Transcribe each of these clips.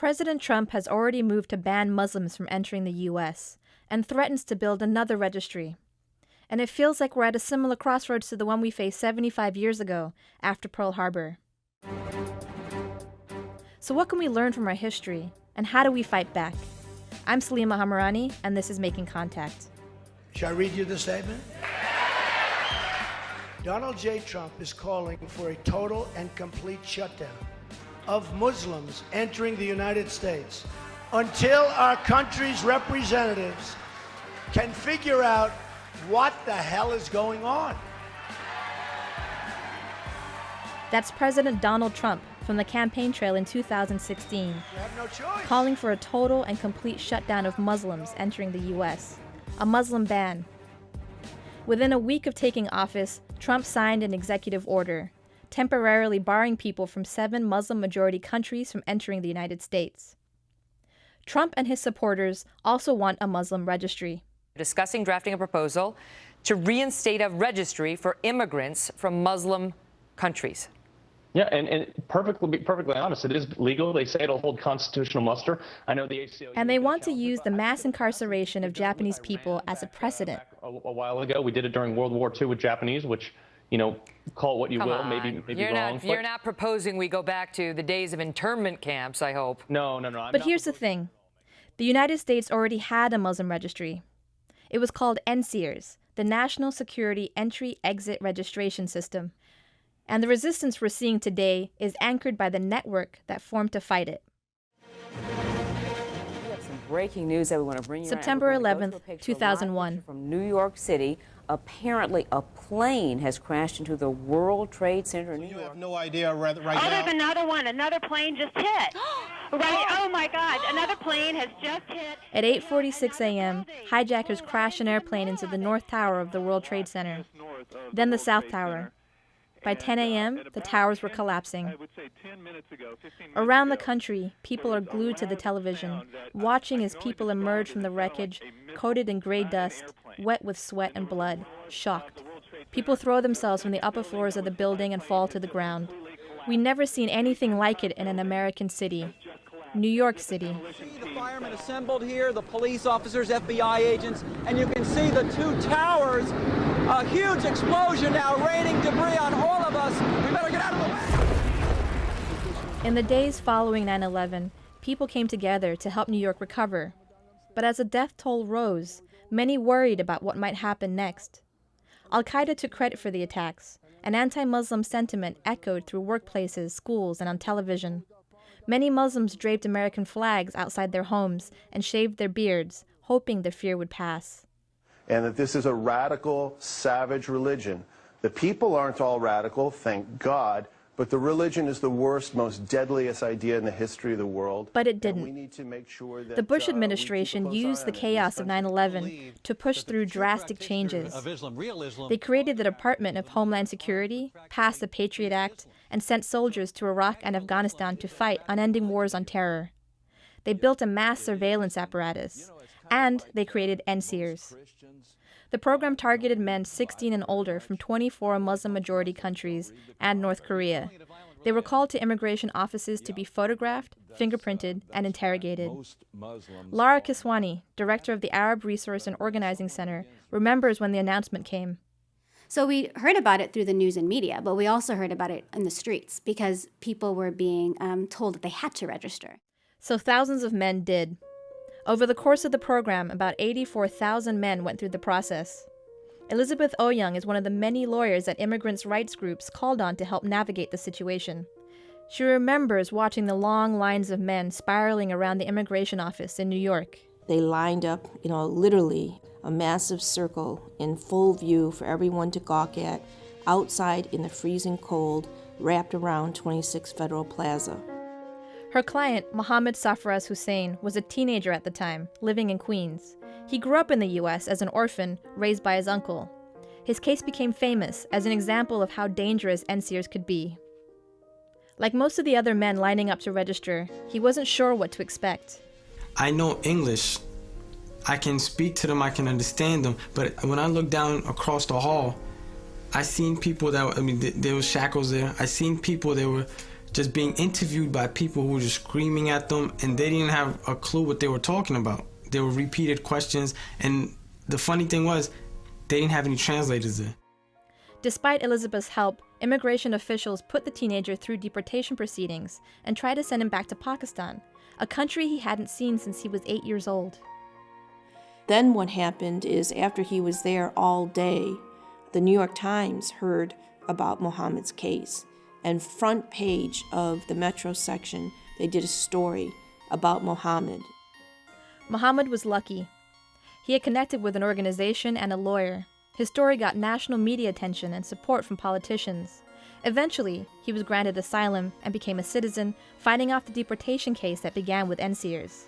President Trump has already moved to ban Muslims from entering the U.S. and threatens to build another registry. And it feels like we're at a similar crossroads to the one we faced 75 years ago after Pearl Harbor. So what can we learn from our history, and how do we fight back? I'm Salima Hamarani, and this is Making Contact. Shall I read you the statement? Donald J. Trump is calling for a total and complete shutdown of Muslims entering the United States until our country's representatives can figure out what the hell is going on. That's President Donald Trump from the campaign trail in 2016, You have no choice. calling for a total and complete shutdown of Muslims entering the U.S., a Muslim ban. Within a week of taking office, Trump signed an executive order, temporarily barring people from 7 Muslim-majority countries from entering the United States. Trump and his supporters also want a Muslim registry. Discussing drafting a proposal to reinstate a registry for immigrants from Muslim countries. Yeah, and perfectly honest, it is legal. They say it'll hold constitutional muster. I know the ACLU. And they want to use the mass incarceration of Japanese people as a precedent. A while ago, we did it during World War II with Japanese, which, you know, call it what you Come will, on. maybe You're wrong. You're not proposing we go back to the days of internment camps, I hope. No. But here's the thing. The United States already had a Muslim registry. It was called NSEERS, the National Security Entry-Exit Registration System. And the resistance we're seeing today is anchored by the network that formed to fight it. We have some breaking news that we want to bring you. September 11th, 2001. From New York City, apparently a plane has crashed into the World Trade Center in New York. You have no idea right now. There's another one. Another plane just hit. Right? Oh my God! Another plane has just hit. At 8:46 a.m., hijackers crashed an airplane into the North Tower of the World Trade Center, then the South Tower. By 10 a.m., the towers were collapsing. Around the country, people are glued to the television, watching as people emerge from the wreckage, coated in gray dust, wet with sweat and blood, shocked. People throw themselves from the upper floors of the building and fall to the ground. We've never seen anything like it in an American city. New York City. The firemen assembled here, the police officers, FBI agents, and you can see the 2 towers. A huge explosion now raining debris on all of us. We better get out of the way. In the days following 9/11, people came together to help New York recover. But as the death toll rose, many worried about what might happen next. Al-Qaeda took credit for the attacks, and anti-Muslim sentiment echoed through workplaces, schools, and on television. Many Muslims draped American flags outside their homes and shaved their beards, hoping the fear would pass. And that this is a radical, savage religion. The people aren't all radical, thank God, but the religion is the worst, most deadliest idea in the history of the world. But it didn't. We need to make sure that, the Bush administration used the chaos of 9/11 to push through drastic changes. They created the Department of Homeland Security, passed the Patriot Act, and sent soldiers to Iraq and Afghanistan to fight unending wars on terror. They built a mass surveillance apparatus, and they created NSEERS. The program targeted men 16 and older from 24 Muslim-majority countries and North Korea. They were called to immigration offices to be photographed, fingerprinted, and interrogated. Lara Kiswani, director of the Arab Resource and Organizing Center, remembers when the announcement came. So we heard about it through the news and media, but we also heard about it in the streets because people were being told that they had to register. So thousands of men did. Over the course of the program, about 84,000 men went through the process. Elizabeth Oyoung is one of the many lawyers that immigrants' rights groups called on to help navigate the situation. She remembers watching the long lines of men spiraling around the immigration office in New York. They lined up, literally a massive circle in full view for everyone to gawk at, outside in the freezing cold, wrapped around 26 Federal Plaza. Her client, Mohammed Safraz Hussein, was a teenager at the time, living in Queens. He grew up in the U.S. as an orphan, raised by his uncle. His case became famous as an example of how dangerous NSEERS could be. Like most of the other men lining up to register, he wasn't sure what to expect. I know English. I can speak to them, I can understand them, but when I look down across the hall, I seen people that, there were shackles there. I seen people that were just being interviewed by people who were just screaming at them, and they didn't have a clue what they were talking about. There were repeated questions, and the funny thing was, they didn't have any translators there. Despite Elizabeth's help, immigration officials put the teenager through deportation proceedings and tried to send him back to Pakistan, a country he hadn't seen since he was 8 years old. Then what happened is, after he was there all day, the New York Times heard about Mohammed's case. And front page of the Metro section, they did a story about Mohammed. Mohammed was lucky. He had connected with an organization and a lawyer. His story got national media attention and support from politicians. Eventually, he was granted asylum and became a citizen, fighting off the deportation case that began with NSEERS.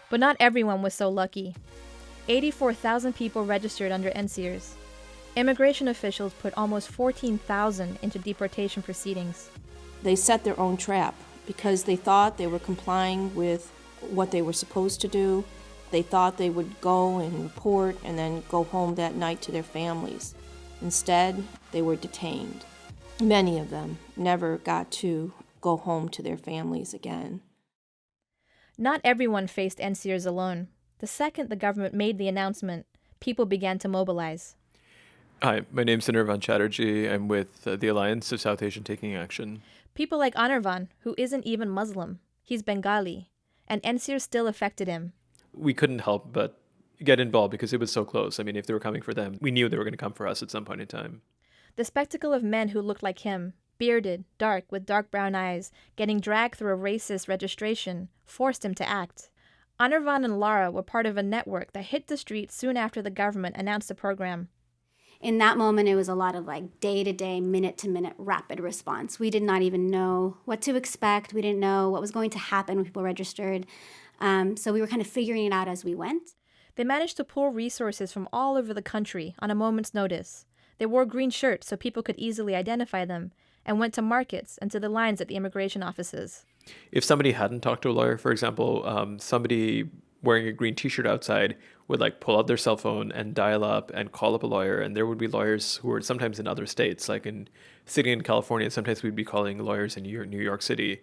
But not everyone was so lucky. 84,000 people registered under NSEERS. Immigration officials put almost 14,000 into deportation proceedings. They set their own trap because they thought they were complying with what they were supposed to do. They thought they would go and report and then go home that night to their families. Instead, they were detained. Many of them never got to go home to their families again. Not everyone faced NSEERS alone. The second the government made the announcement, people began to mobilize. Hi, my name's Anirvan Chatterjee. I'm with the Alliance of South Asian Taking Action. People like Anirvan, who isn't even Muslim. He's Bengali, and NSEERS still affected him. We couldn't help but get involved because it was so close. I mean, if they were coming for them, we knew they were going to come for us at some point in time. The spectacle of men who looked like him, bearded, dark, with dark brown eyes, getting dragged through a racist registration, forced him to act. Anirvan and Lara were part of a network that hit the streets soon after the government announced the program. In that moment, it was a lot of like day-to-day, minute-to-minute rapid response. We did not even know what to expect. We didn't know what was going to happen when people registered. So we were kind of figuring it out as we went. They managed to pull resources from all over the country on a moment's notice. They wore green shirts so people could easily identify them, and went to markets and to the lines at the immigration offices. If somebody hadn't talked to a lawyer, for example, somebody wearing a green t-shirt outside would like pull out their cell phone and dial up and call up a lawyer. And there would be lawyers who were sometimes in other states, like sitting in California. Sometimes we'd be calling lawyers in New York City.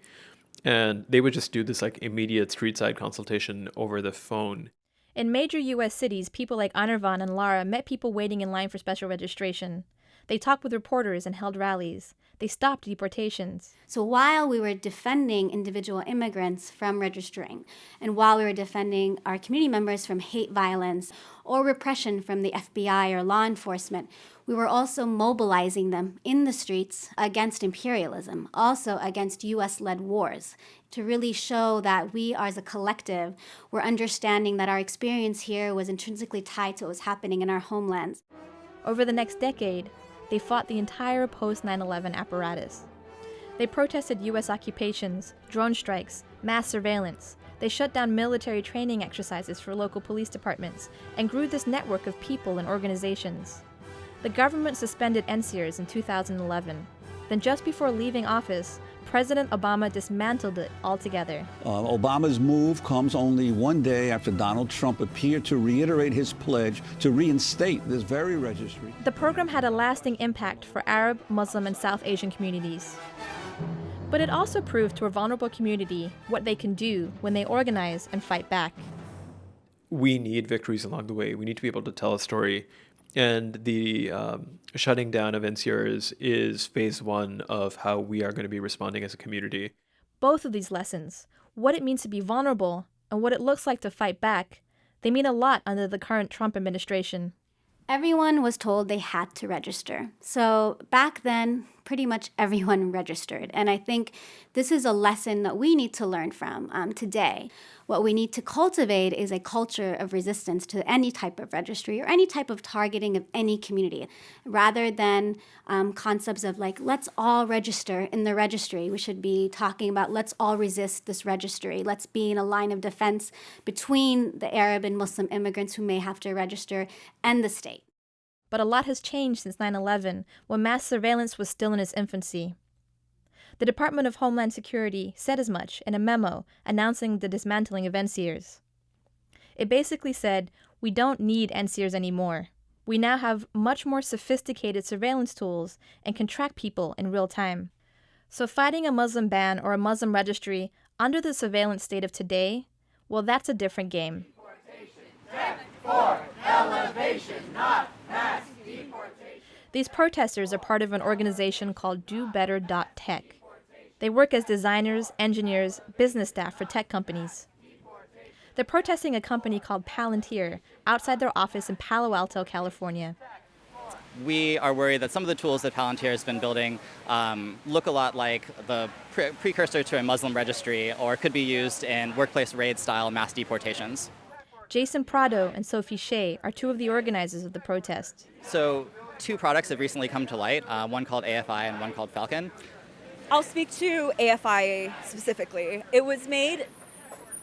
And they would just do this like immediate street side consultation over the phone. In major U.S. cities, people like Anirvan and Lara met people waiting in line for special registration. They talked with reporters and held rallies. They stopped deportations. So while we were defending individual immigrants from registering, and while we were defending our community members from hate violence or repression from the FBI or law enforcement, we were also mobilizing them in the streets against imperialism, also against U.S.-led wars, to really show that we as a collective were understanding that our experience here was intrinsically tied to what was happening in our homelands. Over the next decade, they fought the entire post-9/11 apparatus. They protested U.S. occupations, drone strikes, mass surveillance. They shut down military training exercises for local police departments and grew this network of people and organizations. The government suspended NSEERS in 2011. Then just before leaving office, President Obama dismantled it altogether. Obama's move comes only one day after Donald Trump appeared to reiterate his pledge to reinstate this very registry. The program had a lasting impact for Arab, Muslim, and South Asian communities. But it also proved to a vulnerable community what they can do when they organize and fight back. We need victories along the way. We need to be able to tell a story. And the shutting down of NSEERS is phase one of how we are going to be responding as a community. Both of these lessons, what it means to be vulnerable and what it looks like to fight back, they mean a lot under the current Trump administration. Everyone was told they had to register. So back then, pretty much everyone registered. And I think this is a lesson that we need to learn from today. What we need to cultivate is a culture of resistance to any type of registry or any type of targeting of any community, rather than concepts of like, let's all register in the registry. We should be talking about let's all resist this registry. Let's be in a line of defense between the Arab and Muslim immigrants who may have to register and the state. But a lot has changed since 9/11, when mass surveillance was still in its infancy. The Department of Homeland Security said as much in a memo announcing the dismantling of NSEERS. It basically said, we don't need NSEERS anymore. We now have much more sophisticated surveillance tools and can track people in real time. So fighting a Muslim ban or a Muslim registry under the surveillance state of today, well, that's a different game. These protesters are part of an organization called DoBetter.Tech. They work as designers, engineers, business staff for tech companies. They're protesting a company called Palantir outside their office in Palo Alto, California. We are worried that some of the tools that Palantir has been building look a lot like the precursor to a Muslim registry, or could be used in workplace raid-style mass deportations. Jason Prado and Sophie Shea are two of the organizers of the protest. So 2 products have recently come to light, one called AFI and one called Falcon. I'll speak to AFI specifically. It was made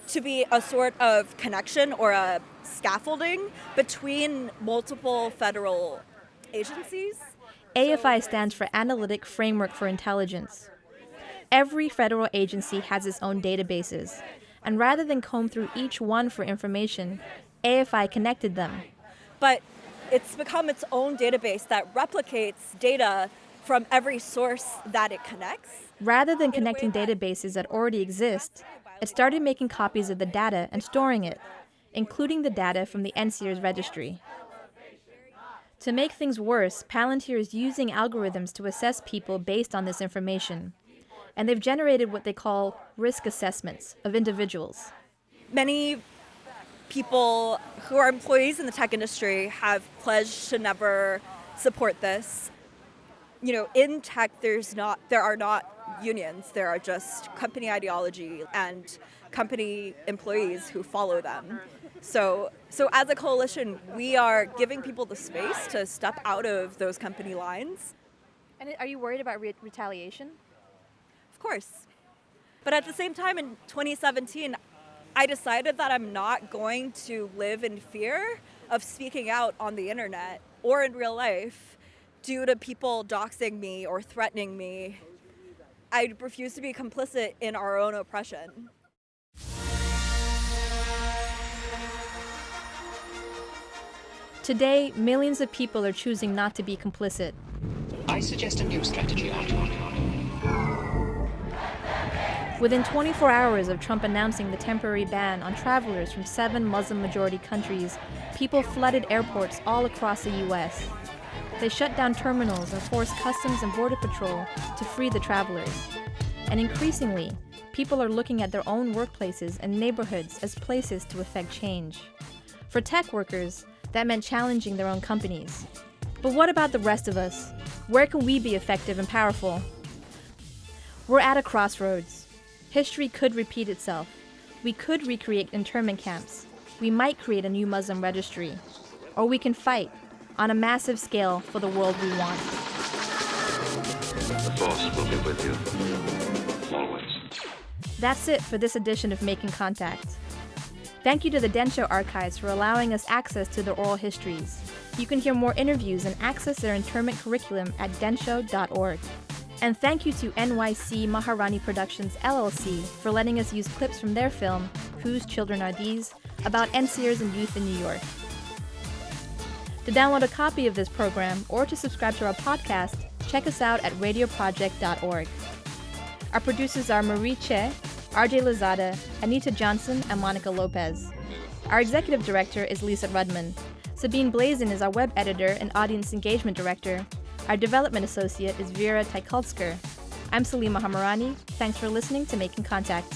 to be a sort of connection or a scaffolding between multiple federal agencies. AFI stands for Analytic Framework for Intelligence. Every federal agency has its own databases, and rather than comb through each one for information, AFI connected them. But it's become its own database that replicates data from every source that it connects. Rather than connecting databases that already exist, it started making copies of the data and storing it, including the data from the NSEERS registry. To make things worse, Palantir is using algorithms to assess people based on this information, and they've generated what they call risk assessments of individuals. Many people who are employees in the tech industry have pledged to never support this. You know, in tech, there are not unions. There are just company ideology and company employees who follow them. So as a coalition, we are giving people the space to step out of those company lines. And are you worried about retaliation? Of course. But at the same time, in 2017, I decided that I'm not going to live in fear of speaking out on the internet or in real life due to people doxing me or threatening me. I refuse to be complicit in our own oppression. Today, millions of people are choosing not to be complicit. I suggest a new strategy, Arthur. Within 24 hours of Trump announcing the temporary ban on travelers from 7 Muslim-majority countries, people flooded airports all across the U.S. They shut down terminals and forced Customs and Border Patrol to free the travelers. And increasingly, people are looking at their own workplaces and neighborhoods as places to effect change. For tech workers, that meant challenging their own companies. But what about the rest of us? Where can we be effective and powerful? We're at a crossroads. History could repeat itself. We could recreate internment camps. We might create a new Muslim registry. Or we can fight, on a massive scale, for the world we want. The Force will be with you, always. That's it for this edition of Making Contact. Thank you to the Densho Archives for allowing us access to their oral histories. You can hear more interviews and access their internment curriculum at densho.org. And thank you to NYC Maharani Productions LLC for letting us use clips from their film, Whose Children Are These?, about NSEERS and youth in New York. To download a copy of this program or to subscribe to our podcast, check us out at radioproject.org. Our producers are Marie Che, RJ Lozada, Anita Johnson, and Monica Lopez. Our executive director is Lisa Rudman. Sabine Blazin is our web editor and audience engagement director. Our development associate is Vera Taikulsker. I'm Salima Hamarani. Thanks for listening to Making Contact.